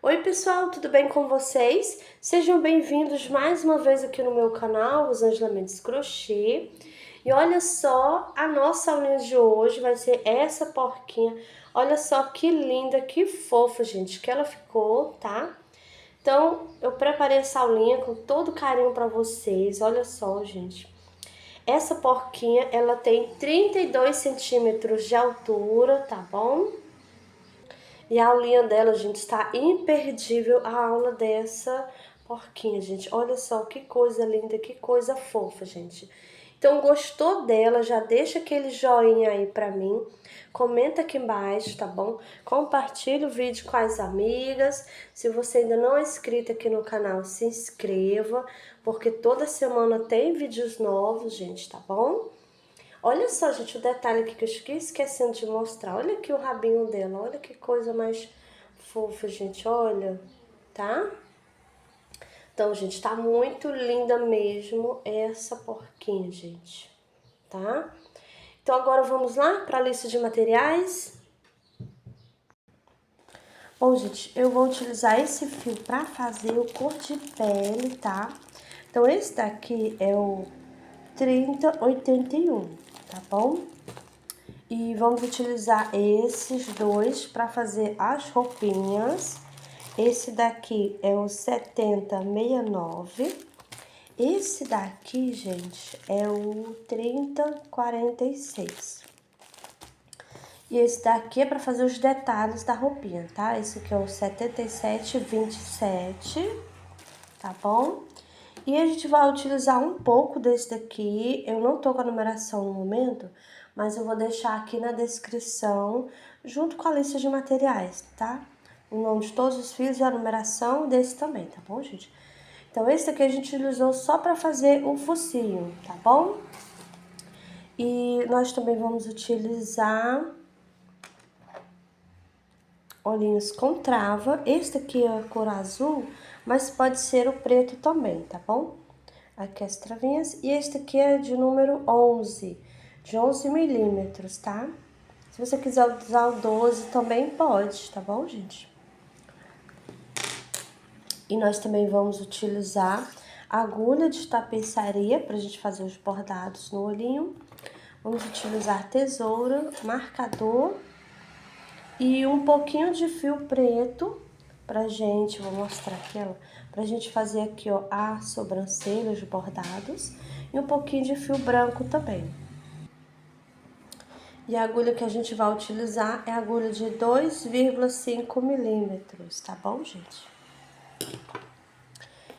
Oi pessoal, tudo bem com vocês? Sejam bem-vindos mais uma vez aqui no meu canal, Rosângela Mendes Crochê. E olha só, a nossa aulinha de hoje vai ser essa porquinha. Olha só que linda, que fofa, gente, que ela ficou, tá? Então, eu preparei essa aulinha com todo carinho pra vocês. Olha só, gente. Essa porquinha, ela tem 32 centímetros de altura, tá bom? E a aulinha dela, gente, está imperdível a aula dessa porquinha, gente. Olha só que coisa linda, que coisa fofa, gente. Então, gostou dela? Já deixa aquele joinha aí pra mim. Comenta aqui embaixo, tá bom? Compartilha o vídeo com as amigas. Se você ainda não é inscrito aqui no canal, se inscreva, porque toda semana tem vídeos novos, gente, tá bom? Olha só, gente, o detalhe aqui que eu fiquei esquecendo de mostrar. Olha aqui o rabinho dela, olha que coisa mais fofa, gente, olha, tá? Então, gente, tá muito linda mesmo essa porquinha, gente, tá? Então, agora vamos lá para a lista de materiais. Bom, gente, eu vou utilizar esse fio para fazer o cor de pele, tá? Então, esse daqui é o 3081, tá bom? E vamos utilizar esses dois para fazer as roupinhas. Esse daqui é o 7069. Esse daqui, gente, é o 3046. E esse daqui é para fazer os detalhes da roupinha, tá? Esse aqui é o 7727, tá bom? E a gente vai utilizar um pouco desse daqui. Eu não tô com a numeração no momento, mas eu vou deixar aqui na descrição, junto com a lista de materiais, tá? O nome de todos os fios e a numeração desse também, tá bom, gente? Então, esse daqui a gente utilizou só pra fazer o focinho, tá bom? E nós também vamos utilizar olhinhos com trava. Esse daqui é a cor azul, mas pode ser o preto também, tá bom? Aqui as travinhas. E este aqui é de número 11, de 11 milímetros, tá? Se você quiser usar o 12 também pode, tá bom, gente? E nós também vamos utilizar agulha de tapeçaria pra gente fazer os bordados no olhinho. Vamos utilizar tesoura, marcador e um pouquinho de fio preto pra gente, vou mostrar aqui, ó, pra gente fazer aqui, ó, a sobrancelha, os bordados, e um pouquinho de fio branco também. E a agulha que a gente vai utilizar é a agulha de 2,5 milímetros, tá bom, gente?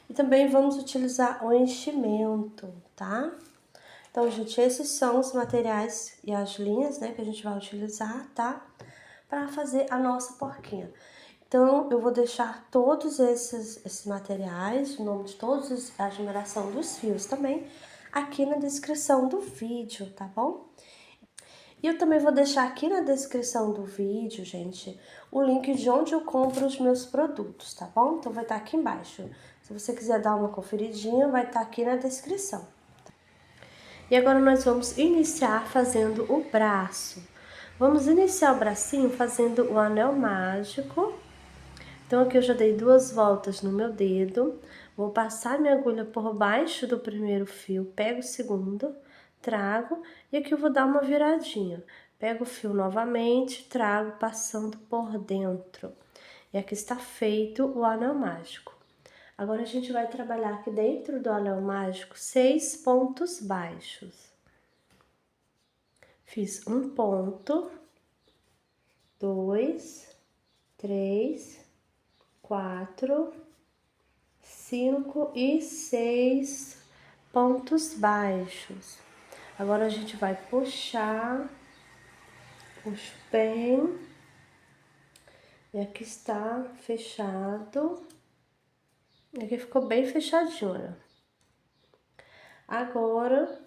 E também vamos utilizar o enchimento, tá? Então, gente, esses são os materiais e as linhas, né, que a gente vai utilizar, tá? Para fazer a nossa porquinha. Então, eu vou deixar todos esses materiais, o nome de todos, a numeração dos fios também, aqui na descrição do vídeo, tá bom? E eu também vou deixar aqui na descrição do vídeo, gente, o link de onde eu compro os meus produtos, tá bom? Então, vai estar aqui embaixo. Se você quiser dar uma conferidinha, vai estar aqui na descrição. E agora nós vamos iniciar fazendo o braço. Vamos iniciar o bracinho fazendo o anel mágico. Então, aqui eu já dei 2 voltas no meu dedo. Vou passar minha agulha por baixo do primeiro fio, pego o segundo, trago, e aqui eu vou dar uma viradinha. Pego o fio novamente, trago, passando por dentro. E aqui está feito o anel mágico. Agora, a gente vai trabalhar aqui dentro do anel mágico 6 pontos baixos. Fiz um ponto, 2, 3, 4, 5 e 6 pontos baixos. Agora, a gente vai puxar os bem. E aqui está fechado. E aqui ficou bem fechadinho, né? Agora,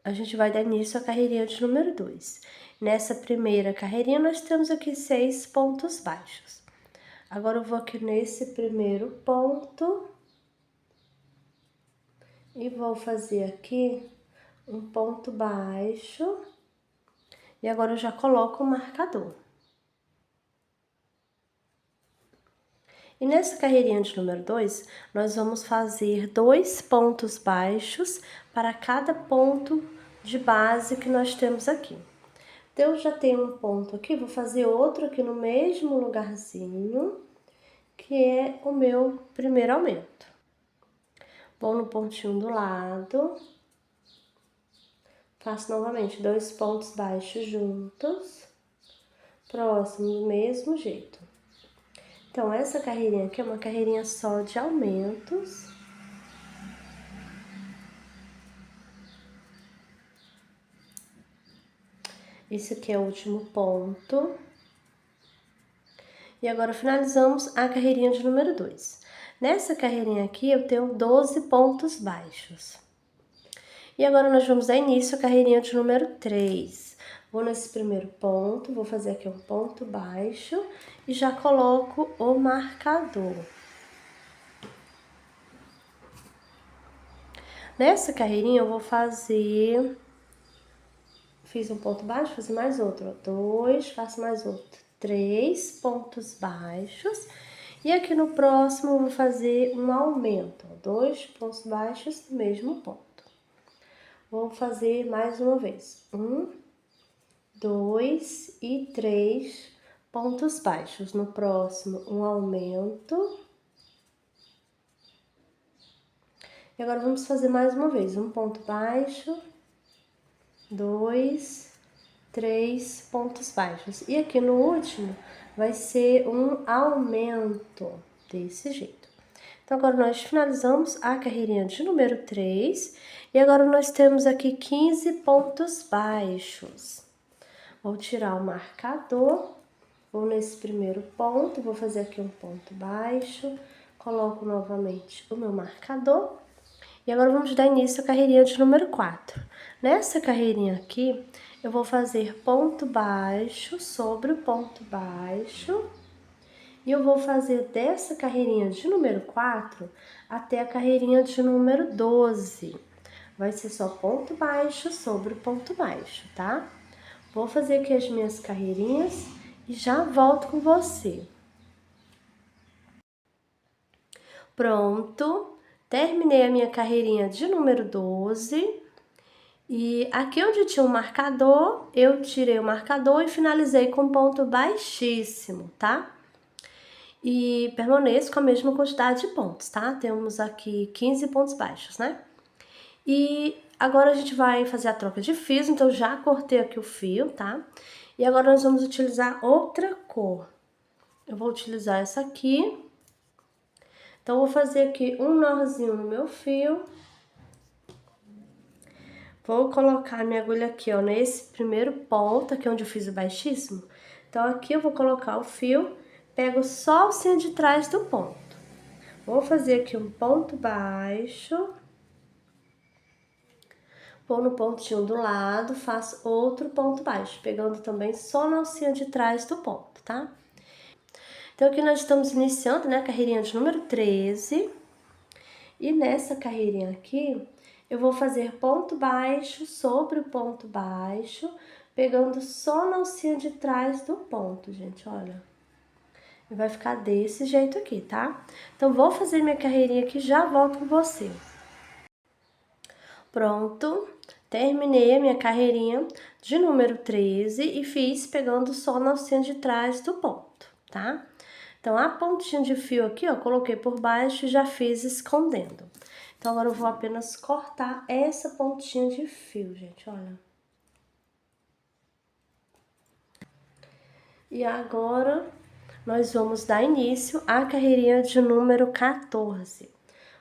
a gente vai dar início à carreirinha de número 2. Nessa primeira carreirinha, nós temos aqui 6 pontos baixos. Agora eu vou aqui nesse primeiro ponto e vou fazer aqui um ponto baixo. E agora eu já coloco o marcador. E nessa carreirinha de número 2, nós vamos fazer 2 pontos baixos para cada ponto de base que nós temos aqui. Então, eu já tenho um ponto aqui, vou fazer outro aqui no mesmo lugarzinho, que é o meu primeiro aumento. Vou no pontinho do lado, faço novamente 2 pontos baixos juntos, próximo do mesmo jeito. Então, essa carreirinha aqui é uma carreirinha só de aumentos. Esse aqui é o último ponto. E agora finalizamos a carreirinha de número 2. Nessa carreirinha aqui eu tenho 12 pontos baixos. E agora nós vamos dar início à carreirinha de número 3. Vou nesse primeiro ponto, vou fazer aqui um ponto baixo e já coloco o marcador. Nessa carreirinha eu vou fazer... Fiz um ponto baixo, fazer mais outro. 2, faço mais outro. 3 pontos baixos. E aqui no próximo eu vou fazer um aumento. 2 pontos baixos no mesmo ponto. Vou fazer mais uma vez. 1, 2 e 3 pontos baixos. No próximo, um aumento. E agora vamos fazer mais uma vez. Um ponto baixo, 2, 3 pontos baixos. E aqui no último vai ser um aumento, desse jeito. Então, agora nós finalizamos a carreirinha de número 3. E agora nós temos aqui 15 pontos baixos. Vou tirar o marcador, vou nesse primeiro ponto, vou fazer aqui um ponto baixo, coloco novamente o meu marcador. E agora vamos dar início à carreirinha de número 4. Nessa carreirinha aqui, eu vou fazer ponto baixo sobre o ponto baixo. E eu vou fazer dessa carreirinha de número 4 até a carreirinha de número 12. Vai ser só ponto baixo sobre ponto baixo, tá? Vou fazer aqui as minhas carreirinhas e já volto com você. Pronto, terminei a minha carreirinha de número 12. E aqui onde tinha um marcador, eu tirei o marcador e finalizei com ponto baixíssimo, tá? E permaneço com a mesma quantidade de pontos, tá? Temos aqui 15 pontos baixos, né? E agora a gente vai fazer a troca de fios, então já cortei aqui o fio, tá? E agora nós vamos utilizar outra cor. Eu vou utilizar essa aqui. Então, eu vou fazer aqui um nozinho no meu fio. Vou colocar minha agulha aqui, ó, nesse primeiro ponto, aqui onde eu fiz o baixíssimo. Então, aqui eu vou colocar o fio, pego só o alcinha de trás do ponto. Vou fazer aqui um ponto baixo. Vou no pontinho do lado, faço outro ponto baixo, pegando também só na alcinha de trás do ponto, tá? Então, aqui nós estamos iniciando, né, a carreirinha de número 13. E nessa carreirinha aqui, eu vou fazer ponto baixo sobre o ponto baixo, pegando só na alcinha de trás do ponto, gente, olha. E vai ficar desse jeito aqui, tá? Então, vou fazer minha carreirinha aqui e já volto com você. Pronto, terminei a minha carreirinha de número 13 e fiz pegando só na alcinha de trás do ponto, tá? Então, a pontinha de fio aqui, ó, coloquei por baixo e já fiz escondendo. Então, agora eu vou apenas cortar essa pontinha de fio, gente, olha. E agora, nós vamos dar início à carreirinha de número 14.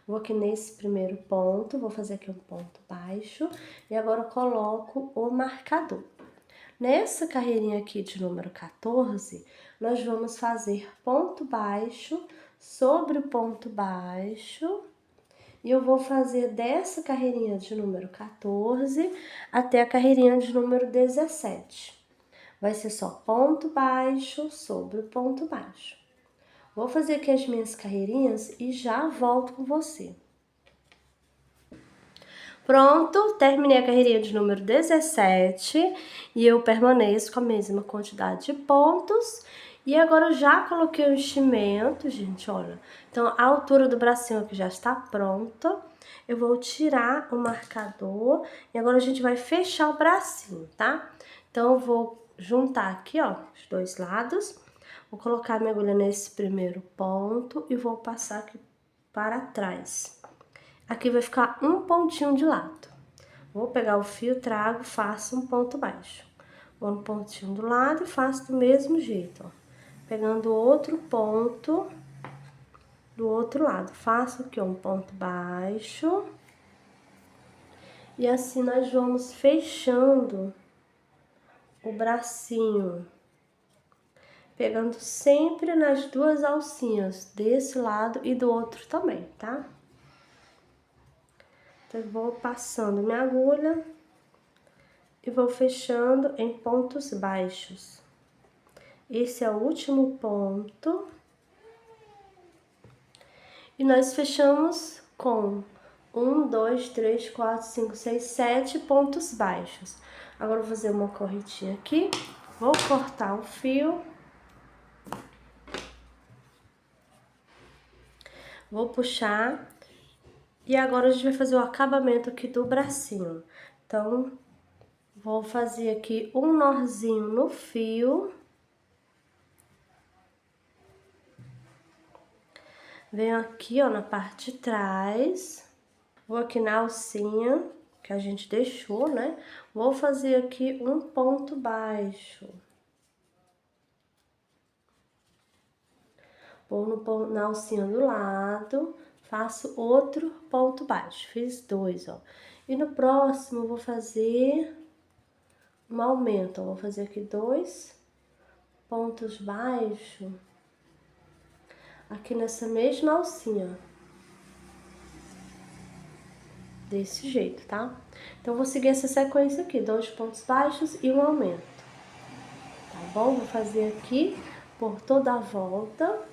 Vou aqui nesse primeiro ponto, vou fazer aqui um ponto baixo e agora eu coloco o marcador. Nessa carreirinha aqui de número 14, nós vamos fazer ponto baixo sobre o ponto baixo. E eu vou fazer dessa carreirinha de número 14 até a carreirinha de número 17. Vai ser só ponto baixo sobre o ponto baixo. Vou fazer aqui as minhas carreirinhas e já volto com você. Pronto, terminei a carreirinha de número 17 e eu permaneço com a mesma quantidade de pontos. E agora eu já coloquei o enchimento, gente, olha. Então, a altura do bracinho aqui já está pronta. Eu vou tirar o marcador e agora a gente vai fechar o bracinho, tá? Então, eu vou juntar aqui, ó, os dois lados. Vou colocar minha agulha nesse primeiro ponto e vou passar aqui para trás. Aqui vai ficar um pontinho de lado. Vou pegar o fio, trago, faço um ponto baixo. Vou no pontinho do lado e faço do mesmo jeito, ó. Pegando outro ponto do outro lado. Faço aqui, ó, um ponto baixo. E assim nós vamos fechando o bracinho. Pegando sempre nas duas alcinhas, desse lado e do outro também, tá? Então, eu vou passando minha agulha e vou fechando em pontos baixos. Esse é o último ponto. E nós fechamos com 1, 2, 3, 4, 5, 6, 7 pontos baixos. Agora eu vou fazer uma corretinha aqui. Vou cortar o fio. Vou puxar. E agora a gente vai fazer o acabamento aqui do bracinho. Então, vou fazer aqui um nozinho no fio. Venho aqui, ó, na parte de trás. Vou aqui na alcinha que a gente deixou, né? Vou fazer aqui um ponto baixo. Vou na alcinha do lado, faço outro ponto baixo. Fiz 2, ó. E no próximo eu vou fazer um aumento. Eu vou fazer aqui 2 pontos baixos. Aqui nessa mesma alcinha. Desse jeito, tá? Então, vou seguir essa sequência aqui. 2 pontos baixos e um aumento. Tá bom? Vou fazer aqui por toda a volta.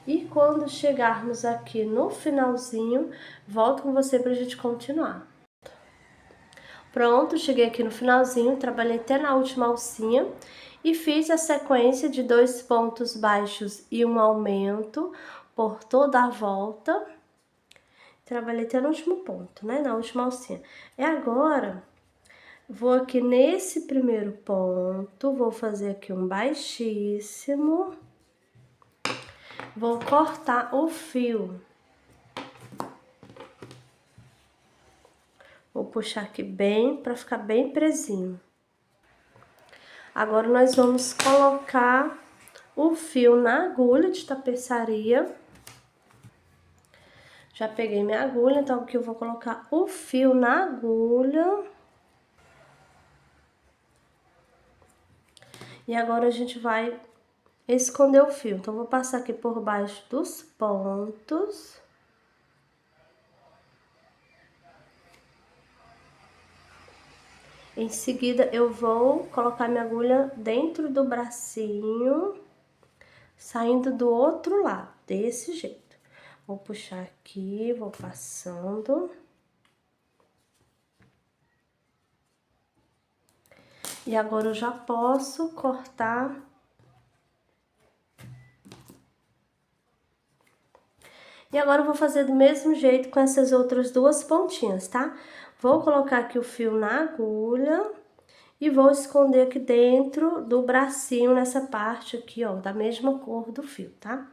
E quando chegarmos aqui no finalzinho, volto com você pra gente continuar. Pronto, cheguei aqui no finalzinho, trabalhei até na última alcinha e fiz a sequência de 2 pontos baixos e um aumento por toda a volta. Trabalhei até no último ponto, né? Na última alcinha. E agora, vou aqui nesse primeiro ponto, vou fazer aqui um baixíssimo. Vou cortar o fio. Vou puxar aqui bem, pra ficar bem presinho. Agora, nós vamos colocar o fio na agulha de tapeçaria. Já peguei minha agulha, então aqui eu vou colocar o fio na agulha. E agora a gente vai esconder o fio. Então, vou passar aqui por baixo dos pontos. Em seguida, eu vou colocar minha agulha dentro do bracinho, saindo do outro lado, desse jeito. Vou puxar aqui, vou passando. E agora eu já posso cortar. E agora eu vou fazer do mesmo jeito com essas outras duas pontinhas, tá? Vou colocar aqui o fio na agulha e vou esconder aqui dentro do bracinho, nessa parte aqui, ó, da mesma cor do fio, tá?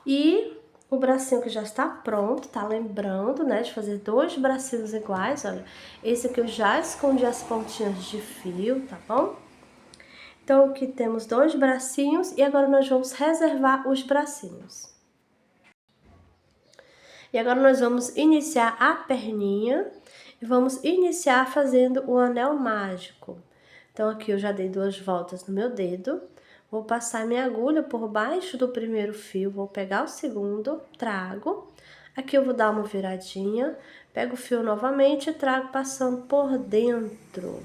E o bracinho que já está pronto, tá? Lembrando, né, de fazer 2 bracinhos iguais, olha. Esse aqui eu já escondi as pontinhas de fio, tá bom? Então, aqui temos 2 bracinhos e agora nós vamos reservar os bracinhos. E agora nós vamos iniciar a perninha e vamos iniciar fazendo o anel mágico. Então, aqui eu já dei 2 voltas no meu dedo. Vou passar minha agulha por baixo do primeiro fio, vou pegar o segundo, trago. Aqui eu vou dar uma viradinha, pego o fio novamente e trago passando por dentro.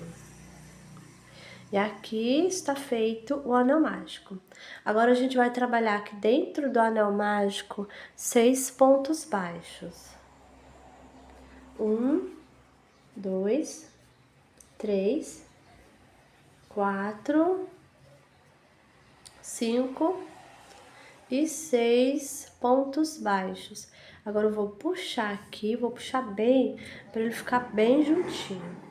E aqui está feito o anel mágico. Agora a gente vai trabalhar aqui dentro do anel mágico 6 pontos baixos. 1, 2, 3, 4, 5 e 6 pontos baixos. Agora eu vou puxar aqui, vou puxar bem, para ele ficar bem juntinho.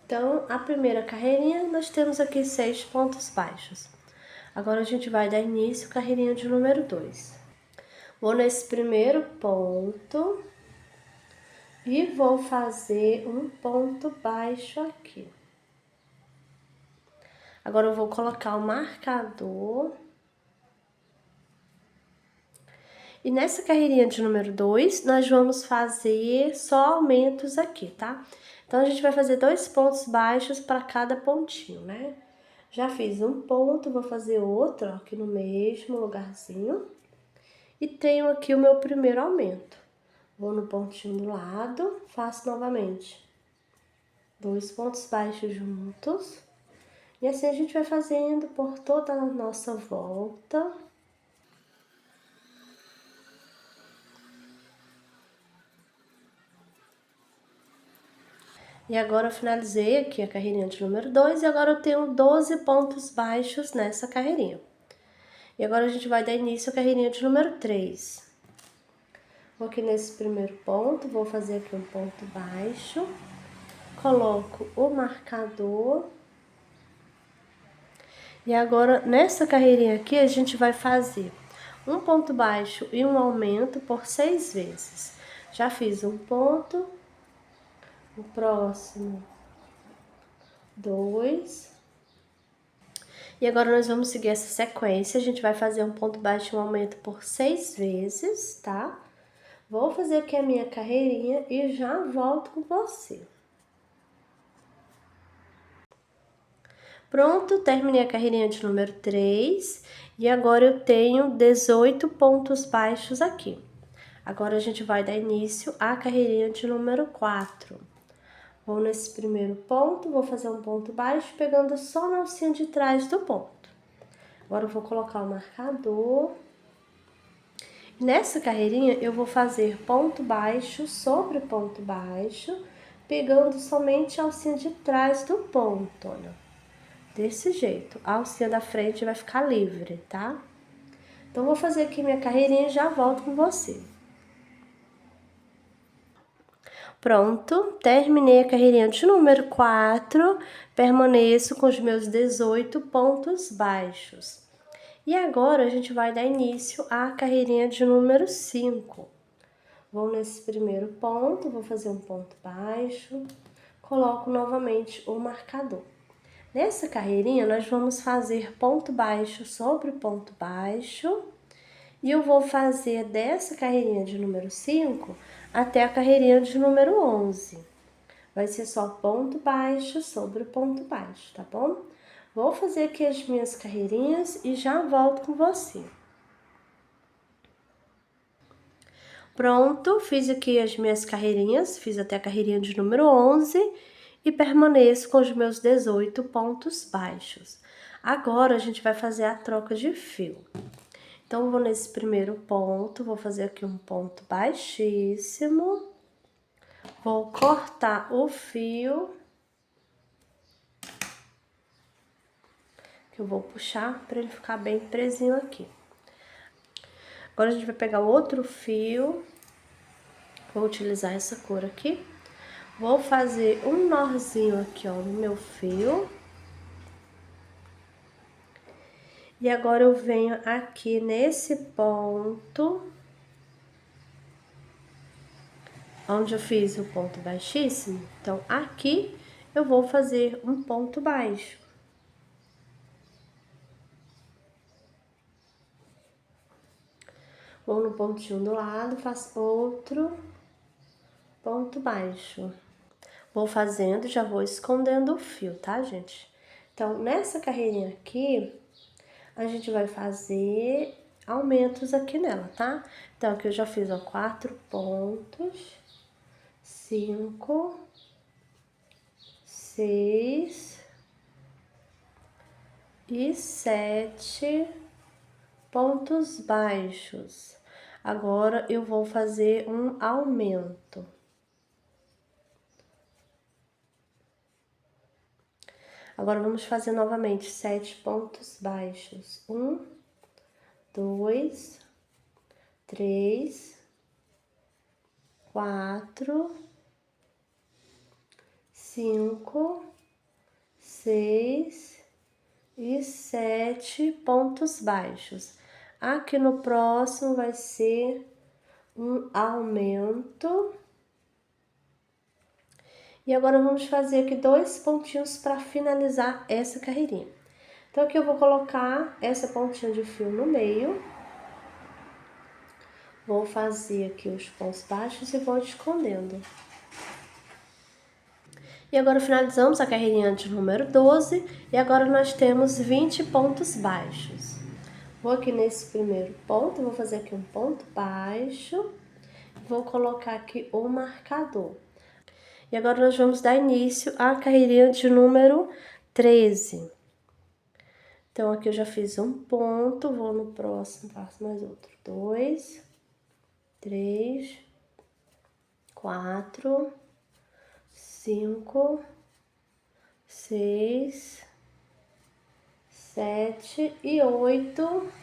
Então, a primeira carreirinha, nós temos aqui 6 pontos baixos. Agora, a gente vai dar início à carreirinha de número 2. Vou nesse primeiro ponto e vou fazer um ponto baixo aqui. Agora, eu vou colocar o marcador. E nessa carreirinha de número 2, nós vamos fazer só aumentos aqui, tá? Então, a gente vai fazer 2 pontos baixos para cada pontinho, né? Já fiz um ponto, vou fazer outro ó, aqui no mesmo lugarzinho. E tenho aqui o meu primeiro aumento. Vou no pontinho do lado, faço novamente 2 pontos baixos juntos. E assim a gente vai fazendo por toda a nossa volta. E agora eu finalizei aqui a carreirinha de número 2 e agora eu tenho 12 pontos baixos nessa carreirinha. E agora a gente vai dar início à carreirinha de número 3. Vou aqui nesse primeiro ponto, vou fazer aqui um ponto baixo. Coloco o marcador. E agora, nessa carreirinha aqui, a gente vai fazer um ponto baixo e um aumento por 6 vezes. Já fiz um ponto, o próximo 2. E agora nós vamos seguir essa sequência, a gente vai fazer um ponto baixo e um aumento por 6 vezes, tá? Vou fazer aqui a minha carreirinha e já volto com você. Pronto, terminei a carreirinha de número 3 e agora eu tenho 18 pontos baixos aqui. Agora a gente vai dar início à carreirinha de número 4. Vou nesse primeiro ponto, vou fazer um ponto baixo, pegando só na alcinha de trás do ponto. Agora eu vou colocar o marcador. Nessa carreirinha eu vou fazer ponto baixo sobre ponto baixo, pegando somente a alcinha de trás do ponto, olha. Desse jeito, a alcinha da frente vai ficar livre, tá? Então, vou fazer aqui minha carreirinha e já volto com você. Pronto, terminei a carreirinha de número 4, permaneço com os meus 18 pontos baixos. E agora, a gente vai dar início à carreirinha de número 5. Vou nesse primeiro ponto, vou fazer um ponto baixo, coloco novamente o marcador. Nessa carreirinha, nós vamos fazer ponto baixo sobre ponto baixo. E eu vou fazer dessa carreirinha de número 5 até a carreirinha de número 11. Vai ser só ponto baixo sobre ponto baixo, tá bom? Vou fazer aqui as minhas carreirinhas e já volto com você. Pronto, fiz aqui as minhas carreirinhas, fiz até a carreirinha de número 11 e permaneço com os meus 18 pontos baixos. Agora, a gente vai fazer a troca de fio. Então, vou nesse primeiro ponto, vou fazer aqui um ponto baixíssimo. Vou cortar o fio. Que eu vou puxar para ele ficar bem presinho aqui. Agora, a gente vai pegar outro fio. Vou utilizar essa cor aqui. Vou fazer um nozinho aqui, ó, no meu fio. E agora eu venho aqui nesse ponto, onde eu fiz o ponto baixíssimo. Então, aqui eu vou fazer um ponto baixo. Vou no pontinho do lado, faço outro ponto baixo. Vou fazendo, já vou escondendo o fio, tá, gente? Então, nessa carreirinha aqui, a gente vai fazer aumentos aqui nela, tá? Então, aqui eu já fiz, ó, 4 pontos, 5, 6 e 7 pontos baixos. Agora, eu vou fazer um aumento. Agora, vamos fazer novamente 7 pontos baixos. 1, 2, 3, 4, 5, 6 e 7 pontos baixos. Aqui no próximo vai ser um aumento. E agora vamos fazer aqui 2 pontinhos para finalizar essa carreirinha. Então, aqui eu vou colocar essa pontinha de fio no meio. Vou fazer aqui os pontos baixos e vou escondendo. E agora finalizamos a carreirinha de número 12. E agora nós temos 20 pontos baixos. Vou aqui nesse primeiro ponto, vou fazer aqui um ponto baixo. Vou colocar aqui o marcador. E agora nós vamos dar início à carreirinha de número 13. Então, aqui eu já fiz um ponto, vou no próximo, faço mais outro. 2, 3, 4, 5, 6, 7 e 8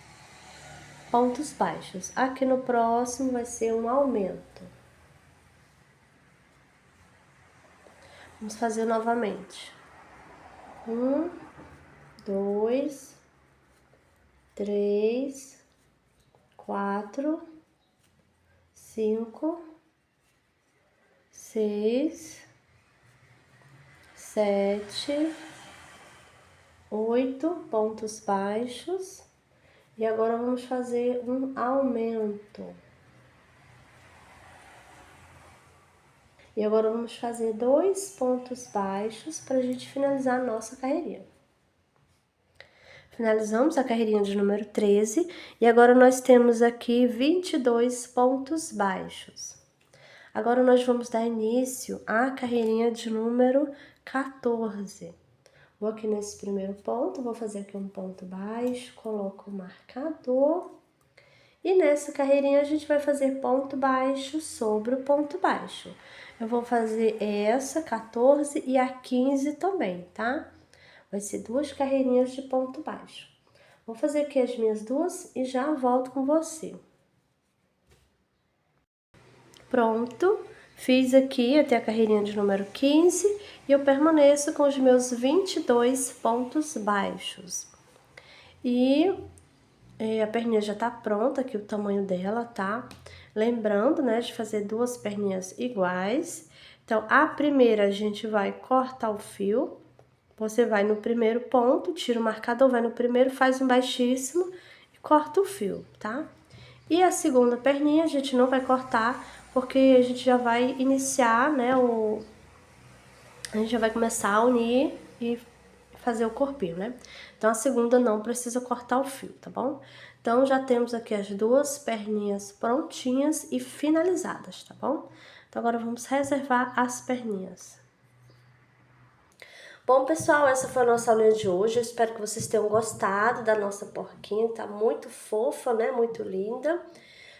pontos baixos. Aqui no próximo vai ser um aumento. Vamos fazer novamente. 1, 2, 3, 4, 5, 6, 7, 8 pontos baixos. E agora vamos fazer um aumento. E agora vamos fazer 2 pontos baixos para a gente finalizar a nossa carreirinha. Finalizamos a carreirinha de número 13 e agora nós temos aqui 22 pontos baixos. Agora nós vamos dar início à carreirinha de número 14. Vou aqui nesse primeiro ponto, vou fazer aqui um ponto baixo, coloco o marcador. E nessa carreirinha a gente vai fazer ponto baixo sobre o ponto baixo. Eu vou fazer essa 14 e a 15 também, tá? Vai ser 2 carreirinhas de ponto baixo. Vou fazer aqui as minhas 2 e já volto com você. Pronto, fiz aqui até a carreirinha de número 15 e eu permaneço com os meus 22 pontos baixos. E a perninha já tá pronta, aqui o tamanho dela, tá? Lembrando, né, de fazer 2 perninhas iguais. Então, a primeira a gente vai cortar o fio. Você vai no primeiro ponto, tira o marcador, vai no primeiro, faz um baixíssimo e corta o fio, tá? E a segunda perninha a gente não vai cortar, porque a gente já vai iniciar, né, a gente já vai começar a unir e fazer o corpinho, né? Então, a segunda não precisa cortar o fio, tá bom? Então, já temos aqui as 2 perninhas prontinhas e finalizadas, tá bom? Então, agora vamos reservar as perninhas. Bom, pessoal, essa foi a nossa aulinha de hoje. Eu espero que vocês tenham gostado da nossa porquinha. Tá muito fofa, né? Muito linda.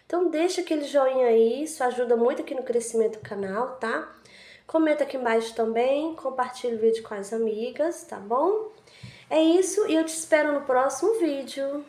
Então, deixa aquele joinha aí, isso ajuda muito aqui no crescimento do canal, tá? Comenta aqui embaixo também, compartilha o vídeo com as amigas, tá bom? É isso e eu te espero no próximo vídeo.